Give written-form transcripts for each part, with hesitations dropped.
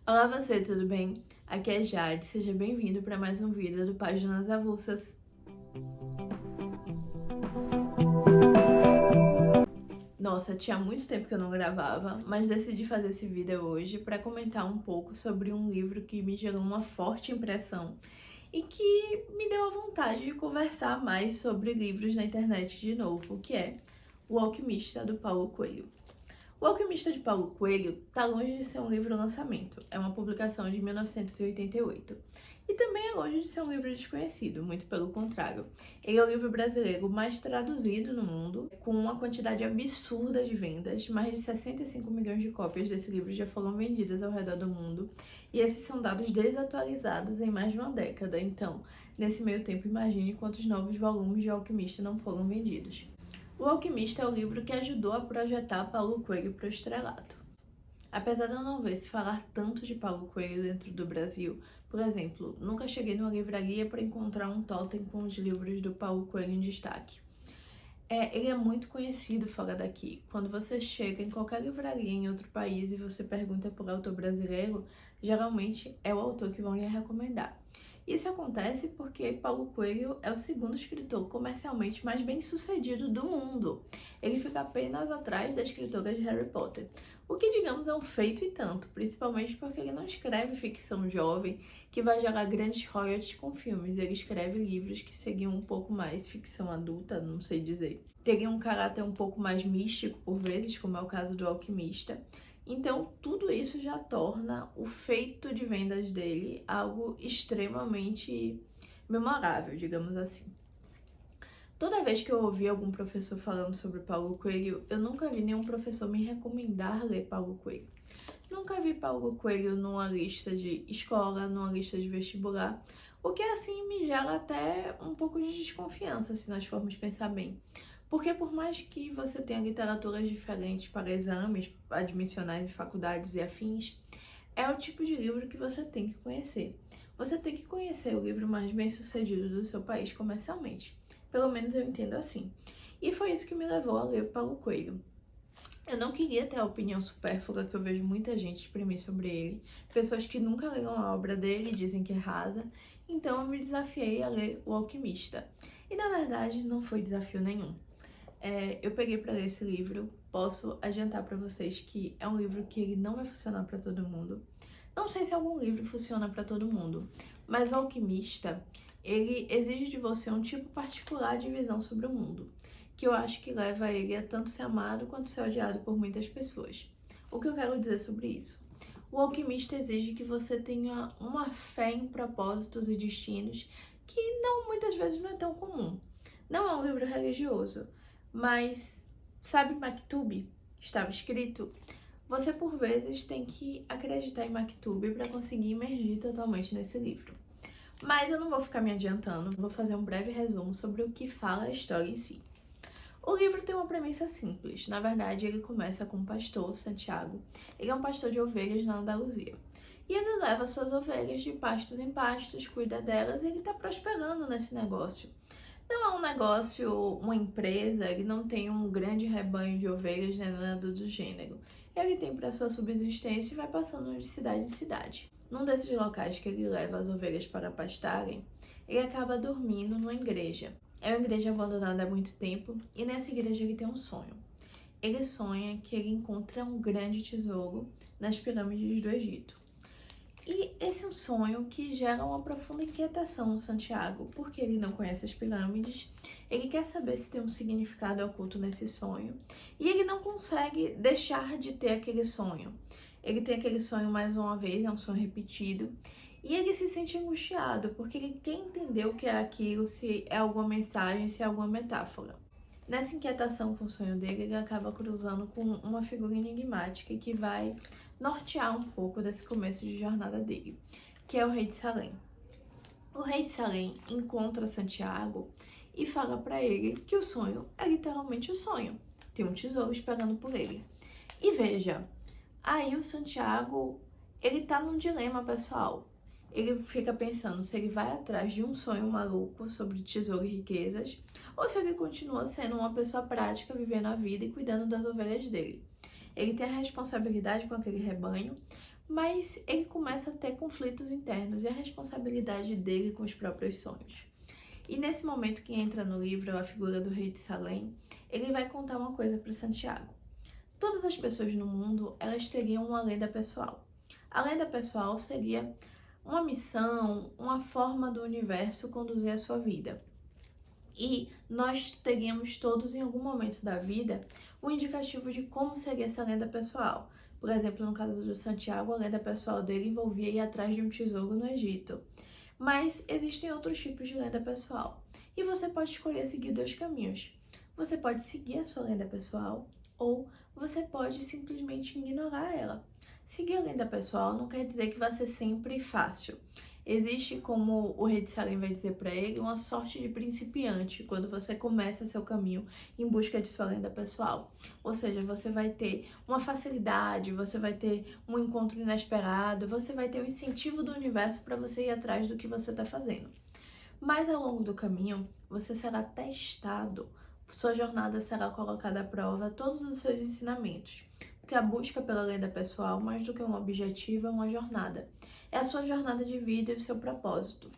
Olá você, tudo bem? Aqui é Jade, seja bem-vindo para mais um vídeo do Páginas Avulsas. Nossa, tinha muito tempo que eu não gravava, mas decidi fazer esse vídeo hoje para comentar um pouco sobre um livro que me gerou uma forte impressão e que me deu a vontade de conversar mais sobre livros na internet de novo, que é O Alquimista, do Paulo Coelho. O Alquimista de Paulo Coelho está longe de ser um livro-lançamento, é uma publicação de 1988. E também é longe de ser um livro desconhecido, muito pelo contrário. Ele é o livro brasileiro mais traduzido no mundo, com uma quantidade absurda de vendas. Mais de 65 milhões de cópias desse livro já foram vendidas ao redor do mundo. E esses são dados desatualizados em mais de uma década. Então, nesse meio tempo, imagine quantos novos volumes de Alquimista não foram vendidos. O Alquimista é o livro que ajudou a projetar Paulo Coelho para o estrelato. Apesar de eu não ver se falar tanto de Paulo Coelho dentro do Brasil, por exemplo, nunca cheguei numa livraria para encontrar um totem com os livros do Paulo Coelho em destaque. Ele é muito conhecido fora daqui. Quando você chega em qualquer livraria em outro país e você pergunta por autor brasileiro, geralmente é o autor que vão lhe recomendar. Isso acontece porque Paulo Coelho é o segundo escritor comercialmente mais bem-sucedido do mundo. Ele fica apenas atrás da escritora de Harry Potter. O que, digamos, é um feito e tanto, principalmente porque ele não escreve ficção jovem que vai gerar grandes royalties com filmes. Ele escreve livros que seguiam um pouco mais ficção adulta, não sei dizer. Teriam um caráter um pouco mais místico por vezes, como é o caso do Alquimista. Então, tudo isso já torna o feito de vendas dele algo extremamente memorável, digamos assim. Toda vez que eu ouvi algum professor falando sobre Paulo Coelho, eu nunca vi nenhum professor me recomendar ler Paulo Coelho. Nunca vi Paulo Coelho numa lista de escola, numa lista de vestibular, o que assim me gera até um pouco de desconfiança, se nós formos pensar bem. Porque por mais que você tenha literaturas diferentes para exames admissionais em faculdades e afins, é o tipo de livro que você tem que conhecer. Você tem que conhecer o livro mais bem-sucedido do seu país comercialmente. Pelo menos eu entendo assim. E foi isso que me levou a ler Paulo Coelho. Eu não queria ter a opinião supérflua que eu vejo muita gente exprimir sobre ele. Pessoas que nunca leram a obra dele dizem que é rasa. Então eu me desafiei a ler O Alquimista. E na verdade não foi desafio nenhum. Eu peguei para ler esse livro, posso adiantar para vocês que é um livro que ele não vai funcionar para todo mundo. Não sei se algum livro funciona para todo mundo, mas O Alquimista, ele exige de você um tipo particular de visão sobre o mundo, que eu acho que leva ele a tanto ser amado quanto ser odiado por muitas pessoas. O que eu quero dizer sobre isso? O Alquimista exige que você tenha uma fé em propósitos e destinos que muitas vezes não é tão comum. Não é um livro religioso, mas sabe Maktub? Estava escrito. Você por vezes tem que acreditar em Maktub para conseguir imergir totalmente nesse livro. Mas eu não vou ficar me adiantando, vou fazer um breve resumo sobre o que fala a história em si. O livro tem uma premissa simples. Na verdade, ele começa com um pastor, Santiago. Ele é um pastor de ovelhas na Andaluzia. E ele leva suas ovelhas de pastos em pastos, cuida delas e ele está prosperando nesse negócio. Não é um negócio, uma empresa, ele não tem um grande rebanho de ovelhas nem nada do gênero. Ele tem para sua subsistência e vai passando de cidade em cidade. Num desses locais que ele leva as ovelhas para pastarem, ele acaba dormindo numa igreja. É uma igreja abandonada há muito tempo e nessa igreja ele tem um sonho. Ele sonha que ele encontra um grande tesouro nas pirâmides do Egito. E esse é um sonho que gera uma profunda inquietação no Santiago, porque ele não conhece as pirâmides, ele quer saber se tem um significado oculto nesse sonho, e ele não consegue deixar de ter aquele sonho. Ele tem aquele sonho mais uma vez, é um sonho repetido, e ele se sente angustiado, porque ele quer entender o que é aquilo, se é alguma mensagem, se é alguma metáfora. Nessa inquietação com o sonho dele, ele acaba cruzando com uma figura enigmática que vai nortear um pouco desse começo de jornada dele, que é o rei de Salem. O rei de Salem encontra Santiago e fala para ele que o sonho é literalmente o sonho. Tem um tesouro esperando por ele. E veja, aí o Santiago, ele tá num dilema pessoal. Ele fica pensando se ele vai atrás de um sonho maluco sobre tesouro e riquezas, ou se ele continua sendo uma pessoa prática, vivendo a vida e cuidando das ovelhas dele. Ele tem a responsabilidade com aquele rebanho, mas ele começa a ter conflitos internos e a responsabilidade dele com os próprios sonhos. E nesse momento que entra no livro a figura do rei de Salem, ele vai contar uma coisa para Santiago. Todas as pessoas no mundo, elas teriam uma lenda pessoal. A lenda pessoal seria uma missão, uma forma do universo conduzir a sua vida. E nós teríamos todos, em algum momento da vida, um indicativo de como seria essa lenda pessoal. Por exemplo, no caso do Santiago, a lenda pessoal dele envolvia ir atrás de um tesouro no Egito. Mas existem outros tipos de lenda pessoal. E você pode escolher seguir dois caminhos. Você pode seguir a sua lenda pessoal ou você pode simplesmente ignorar ela. Seguir a lenda pessoal não quer dizer que vai ser sempre fácil. Existe, como o rei de Salem vai dizer para ele, uma sorte de principiante quando você começa seu caminho em busca de sua lenda pessoal. Ou seja, você vai ter uma facilidade, você vai ter um encontro inesperado, você vai ter o incentivo do universo para você ir atrás do que você está fazendo. Mas ao longo do caminho, você será testado, sua jornada será colocada à prova, todos os seus ensinamentos. Porque a busca pela lenda pessoal, mais do que um objetivo, é uma jornada. É a sua jornada de vida e o seu propósito.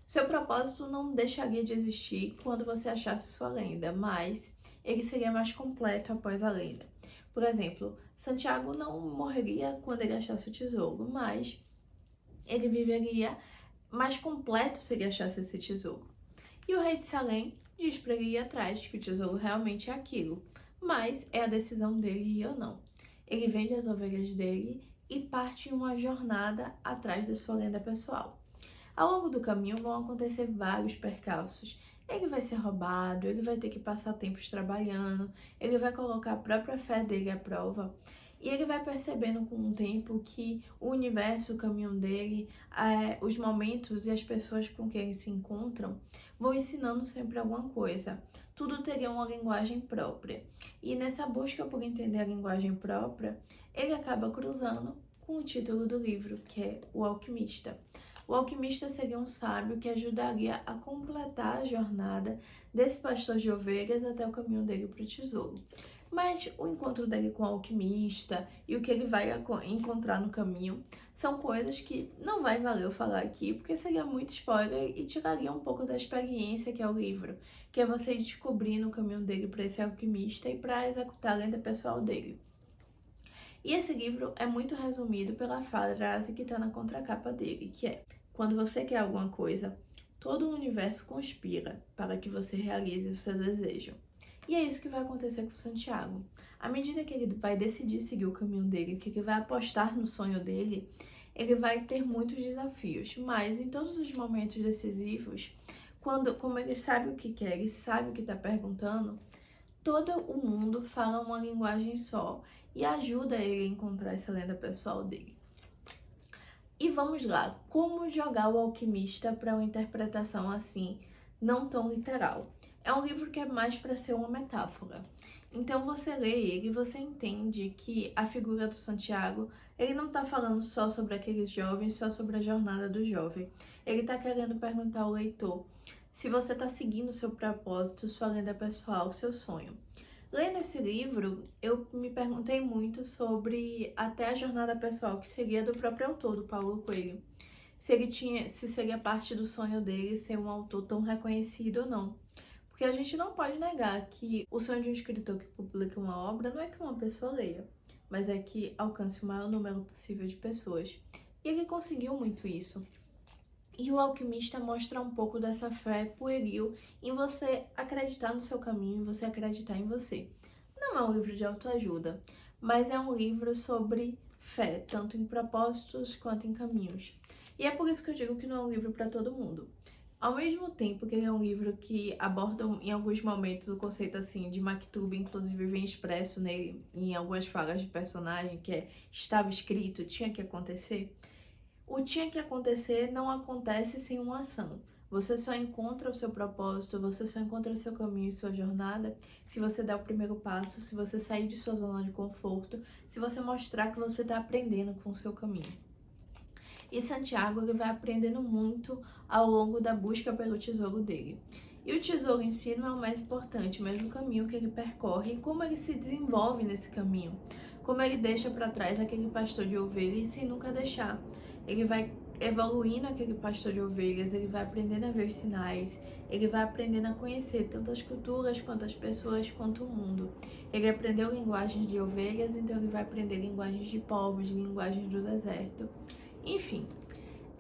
Seu propósito não deixaria de existir quando você achasse sua lenda, mas ele seria mais completo após a lenda. Por exemplo, Santiago não morreria quando ele achasse o tesouro, mas ele viveria mais completo se ele achasse esse tesouro. E o rei de Salem diz para ele ir atrás, que o tesouro realmente é aquilo, mas é a decisão dele ir ou não. Ele vende as ovelhas dele e parte em uma jornada atrás da sua lenda pessoal. Ao longo do caminho vão acontecer vários percalços. Ele vai ser roubado, ele vai ter que passar tempos trabalhando, ele vai colocar a própria fé dele à prova. E ele vai percebendo com o tempo que o universo, o caminho dele, os momentos e as pessoas com quem ele se encontram vão ensinando sempre alguma coisa. Tudo teria uma linguagem própria. E nessa busca por entender a linguagem própria, ele acaba cruzando com o título do livro, que é O Alquimista. O alquimista seria um sábio que ajudaria a completar a jornada desse pastor de ovelhas até o caminho dele para o tesouro. Mas o encontro dele com o alquimista e o que ele vai encontrar no caminho são coisas que não vai valer eu falar aqui, porque seria muito spoiler e tiraria um pouco da experiência que é o livro, que é você descobrir no caminho dele para esse alquimista e para executar a lenda pessoal dele. E esse livro é muito resumido pela frase que está na contracapa dele, que é: quando você quer alguma coisa, todo o universo conspira para que você realize o seu desejo. E é isso que vai acontecer com o Santiago. À medida que ele vai decidir seguir o caminho dele, que ele vai apostar no sonho dele, ele vai ter muitos desafios. Mas em todos os momentos decisivos, como ele sabe o que quer, ele sabe o que está perguntando, todo o mundo fala uma linguagem só e ajuda ele a encontrar essa lenda pessoal dele. E vamos lá, como jogar o alquimista para uma interpretação assim, não tão literal? É um livro que é mais para ser uma metáfora. Então você lê ele e você entende que a figura do Santiago, ele não está falando só sobre aqueles jovens, só sobre a jornada do jovem. Ele está querendo perguntar ao leitor se você está seguindo o seu propósito, sua lenda pessoal, seu sonho. Lendo esse livro, eu me perguntei muito sobre até a jornada pessoal, que seria do próprio autor, do Paulo Coelho. Se seria parte do sonho dele ser um autor tão reconhecido ou não. Porque a gente não pode negar que o sonho de um escritor que publica uma obra não é que uma pessoa leia, mas é que alcance o maior número possível de pessoas. E ele conseguiu muito isso. E o alquimista mostra um pouco dessa fé pueril em você acreditar no seu caminho, em você acreditar em você. Não é um livro de autoajuda, mas é um livro sobre fé, tanto em propósitos quanto em caminhos. E é por isso que eu digo que não é um livro para todo mundo. Ao mesmo tempo que ele é um livro que aborda em alguns momentos o conceito assim de Maktub, inclusive vem expresso nele em algumas falas de personagem, que é estava escrito, tinha que acontecer. O tinha que acontecer não acontece sem uma ação. Você só encontra o seu propósito, você só encontra o seu caminho e sua jornada se você der o primeiro passo, se você sair de sua zona de conforto, se você mostrar que você está aprendendo com o seu caminho. E Santiago ele vai aprendendo muito ao longo da busca pelo tesouro dele. E o tesouro em si não é o mais importante, mas o caminho que ele percorre e como ele se desenvolve nesse caminho. como ele deixa para trás aquele pastor de ovelhas sem nunca deixar. Ele vai evoluindo aquele pastor de ovelhas, ele vai aprendendo a ver os sinais, ele vai aprendendo a conhecer tanto as culturas, quanto as pessoas, quanto o mundo. Ele aprendeu linguagens de ovelhas, então ele vai aprender linguagens de povos, linguagens do deserto. Enfim,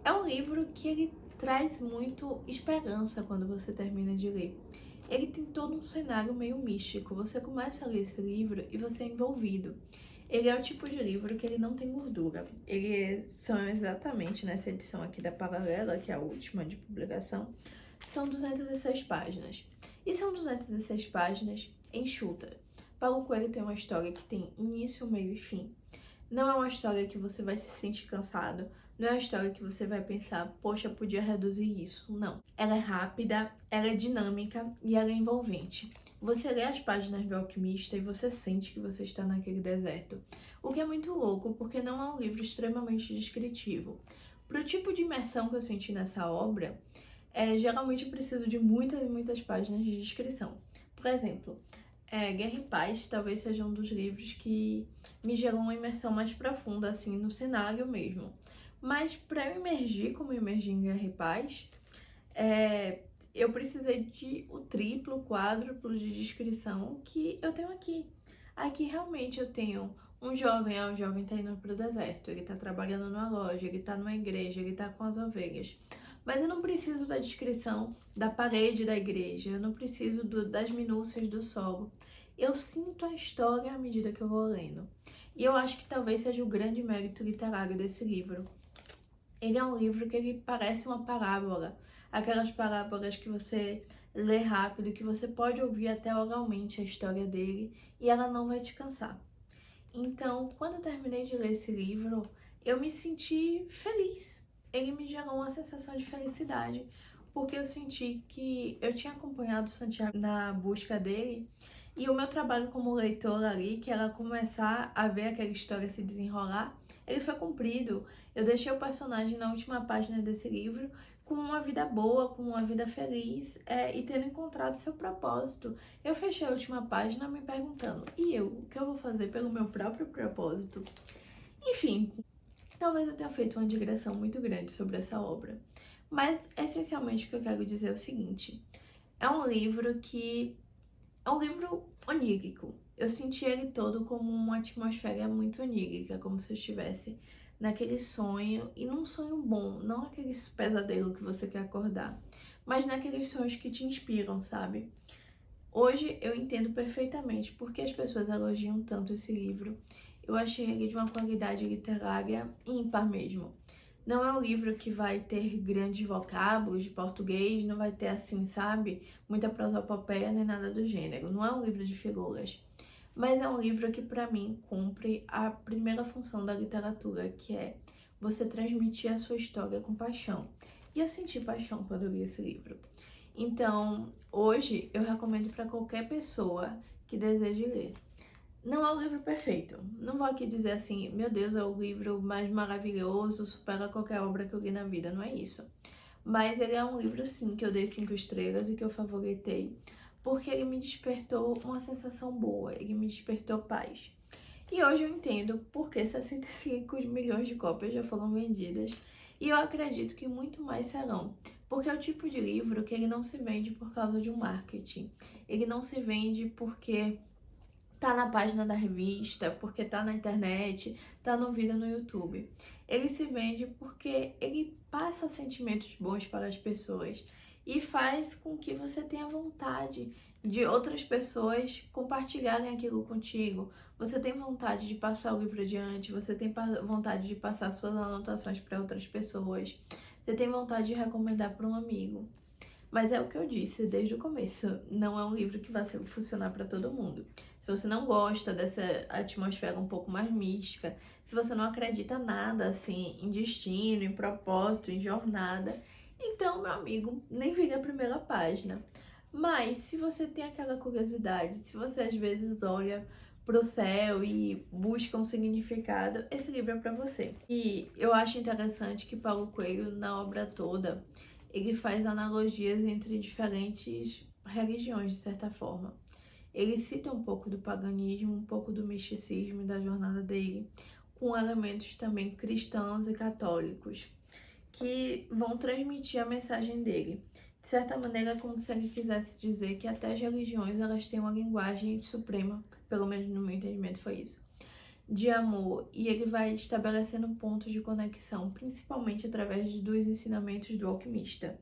é um livro que ele traz muito esperança quando você termina de ler. Ele tem todo um cenário meio místico. Você começa a ler esse livro e você é envolvido. Ele é o tipo de livro que ele não tem gordura. São exatamente, nessa edição aqui da Paralela, que é a última de publicação, são 206 páginas. E são 206 páginas enxutas. Paulo Coelho tem uma história que tem início, meio e fim. Não é uma história que você vai se sentir cansado, não é uma história que você vai pensar, poxa, podia reduzir isso. Não. Ela é rápida, ela é dinâmica e ela é envolvente. Você lê as páginas do Alquimista e você sente que você está naquele deserto. O que é muito louco, porque não é um livro extremamente descritivo. Para o tipo de imersão que eu senti nessa obra, geralmente eu preciso de muitas e muitas páginas de descrição. Por exemplo, Guerra e Paz talvez seja um dos livros que me gerou uma imersão mais profunda, assim, no cenário mesmo. Mas para eu imergir, como eu emergi em Guerra e Paz, eu precisei de o triplo, o quádruplo de descrição que eu tenho aqui. Aqui realmente eu tenho um jovem, o jovem tá indo pro deserto, ele tá trabalhando numa loja, ele tá numa igreja, ele tá com as ovelhas. Mas eu não preciso da descrição da parede da igreja, eu não preciso das minúcias do solo. Eu sinto a história à medida que eu vou lendo. E eu acho que talvez seja o grande mérito literário desse livro. Ele é um livro que ele parece uma parábola. Aquelas parábolas que você lê rápido, que você pode ouvir até oralmente a história dele e ela não vai te cansar. Então, quando eu terminei de ler esse livro, eu me senti feliz. Ele me gerou uma sensação de felicidade, porque eu senti que eu tinha acompanhado o Santiago na busca dele e o meu trabalho como leitora ali, que era começar a ver aquela história se desenrolar, ele foi cumprido. Eu deixei o personagem na última página desse livro com uma vida boa, com uma vida feliz e tendo encontrado seu propósito. Eu fechei a última página me perguntando, e eu? O que eu vou fazer pelo meu próprio propósito? Enfim, talvez eu tenha feito uma digressão muito grande sobre essa obra. Mas, essencialmente, o que eu quero dizer é o seguinte. É um livro onírico. Eu senti ele todo como uma atmosfera muito onírica, como se eu estivesse naquele sonho, e num sonho bom, não aqueles pesadelos que você quer acordar, mas naqueles sonhos que te inspiram, sabe? Hoje eu entendo perfeitamente por que as pessoas elogiam tanto esse livro. Eu achei ele de uma qualidade literária ímpar mesmo. Não é um livro que vai ter grandes vocábulos de português, não vai ter assim, sabe? Muita prosopopeia nem nada do gênero. Não é um livro de figuras. Mas é um livro que, para mim, cumpre a primeira função da literatura, que é você transmitir a sua história com paixão. E eu senti paixão quando eu li esse livro. Então, hoje, eu recomendo para qualquer pessoa que deseje ler. Não é o livro perfeito. Não vou aqui dizer assim, meu Deus, é o livro mais maravilhoso, supera qualquer obra que eu li na vida. Não é isso. Mas ele é um livro, sim, que eu dei 5 estrelas e que eu favoritei, porque ele me despertou uma sensação boa, ele me despertou paz. E hoje eu entendo porque 65 milhões de cópias já foram vendidas, e eu acredito que muito mais serão, porque é o tipo de livro que ele não se vende por causa de um marketing, ele não se vende porque tá na página da revista, porque tá na internet, tá no vídeo no YouTube. Ele se vende porque ele passa sentimentos bons para as pessoas e faz com que você tenha vontade de outras pessoas compartilharem aquilo contigo. Você tem vontade de passar o livro adiante, você tem vontade de passar suas anotações para outras pessoas, você tem vontade de recomendar para um amigo. Mas é o que eu disse desde o começo, não é um livro que vai funcionar para todo mundo. Se você não gosta dessa atmosfera um pouco mais mística, se você não acredita nada assim em destino, em propósito, em jornada, então, meu amigo, nem vire a primeira página. Mas se você tem aquela curiosidade, se você às vezes olha pro céu e busca um significado, esse livro é para você. E eu acho interessante que Paulo Coelho, na obra toda, ele faz analogias entre diferentes religiões, de certa forma. ele cita um pouco do paganismo, um pouco do misticismo e da jornada dele, com elementos também cristãos e católicos, que vão transmitir a mensagem dele. De certa maneira, é como se ele quisesse dizer que até as religiões elas têm uma linguagem suprema, pelo menos no meu entendimento foi isso, de amor, e ele vai estabelecendo pontos de conexão, principalmente através dos ensinamentos do alquimista.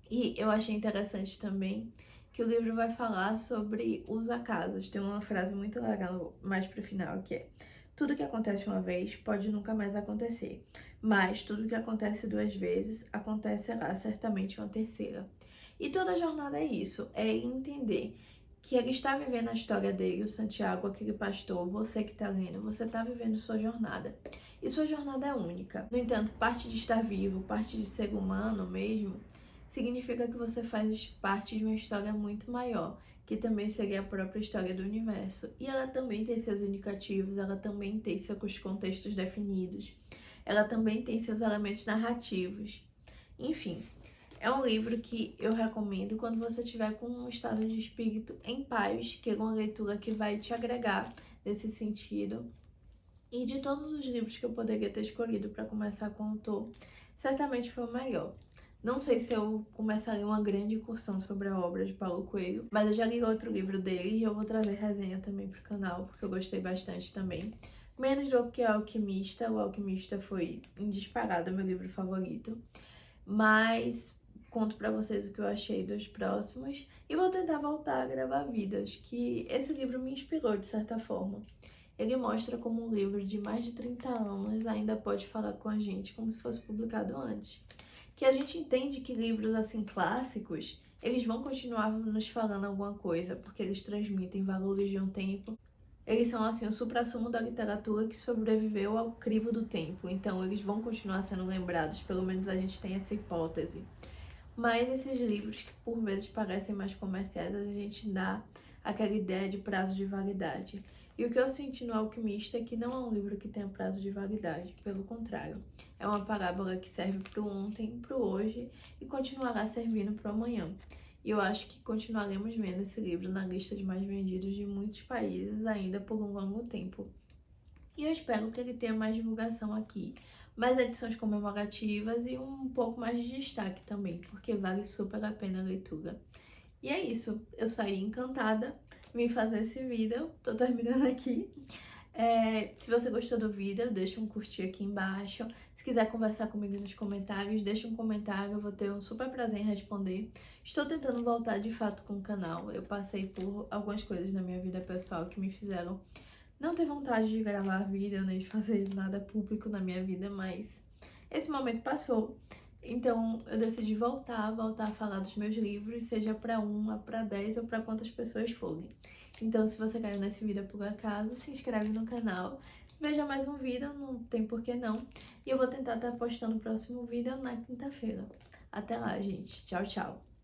E eu achei interessante também que o livro vai falar sobre os acasos. Tem uma frase muito legal mais pro final que é: tudo que acontece uma vez pode nunca mais acontecer, mas tudo que acontece 2 vezes acontecerá certamente uma terceira. E toda a jornada é isso, é ele entender que ele está vivendo a história dele, o Santiago, aquele pastor, você que está lendo, você está vivendo sua jornada. E sua jornada é única. No entanto, parte de estar vivo, parte de ser humano mesmo, significa que você faz parte de uma história muito maior, que também seria a própria história do universo. E ela também tem seus indicativos, ela também tem seus contextos definidos, ela também tem seus elementos narrativos. Enfim, é um livro que eu recomendo quando você estiver com um estado de espírito em paz, que é uma leitura que vai te agregar nesse sentido. E de todos os livros que eu poderia ter escolhido para começar com o autor, certamente foi o melhor. Não sei se eu começaria uma grande incursão sobre a obra de Paulo Coelho, mas eu já li outro livro dele e eu vou trazer resenha também pro canal, porque eu gostei bastante também. Menos do que O Alquimista. O Alquimista foi disparado meu livro favorito, mas conto pra vocês o que eu achei dos próximos e vou tentar voltar a gravar vidas, que esse livro me inspirou de certa forma. Ele mostra como um livro de mais de 30 anos ainda pode falar com a gente como se fosse publicado antes. Que a gente entende que livros assim clássicos, eles vão continuar nos falando alguma coisa, porque eles transmitem valores de um tempo. Eles são assim o suprassumo da literatura que sobreviveu ao crivo do tempo, então eles vão continuar sendo lembrados, pelo menos a gente tem essa hipótese. Mas esses livros que por vezes parecem mais comerciais, a gente dá aquela ideia de prazo de validade. E o que eu senti no Alquimista é que não é um livro que tenha prazo de validade, pelo contrário. É uma parábola que serve para o ontem, para o hoje e continuará servindo para o amanhã. E eu acho que continuaremos vendo esse livro na lista de mais vendidos de muitos países ainda por um longo tempo. E eu espero que ele tenha mais divulgação aqui, mais edições comemorativas e um pouco mais de destaque também, porque vale super a pena a leitura. E é isso, eu saí encantada, vim fazer esse vídeo, tô terminando aqui. Se você gostou do vídeo, deixa um curtir aqui embaixo. Se quiser conversar comigo nos comentários, deixa um comentário, eu vou ter um super prazer em responder. Estou tentando voltar de fato com o canal, eu passei por algumas coisas na minha vida pessoal que me fizeram não ter vontade de gravar vídeo, nem de fazer nada público na minha vida, mas esse momento passou. Então eu decidi voltar a falar dos meus livros, seja para 1, para 10 ou para quantas pessoas forem. Então se você caiu nesse vídeo por acaso, se inscreve no canal, veja mais um vídeo, não tem por que não. E eu vou tentar estar postando o próximo vídeo na quinta-feira. Até lá, gente. Tchau, tchau.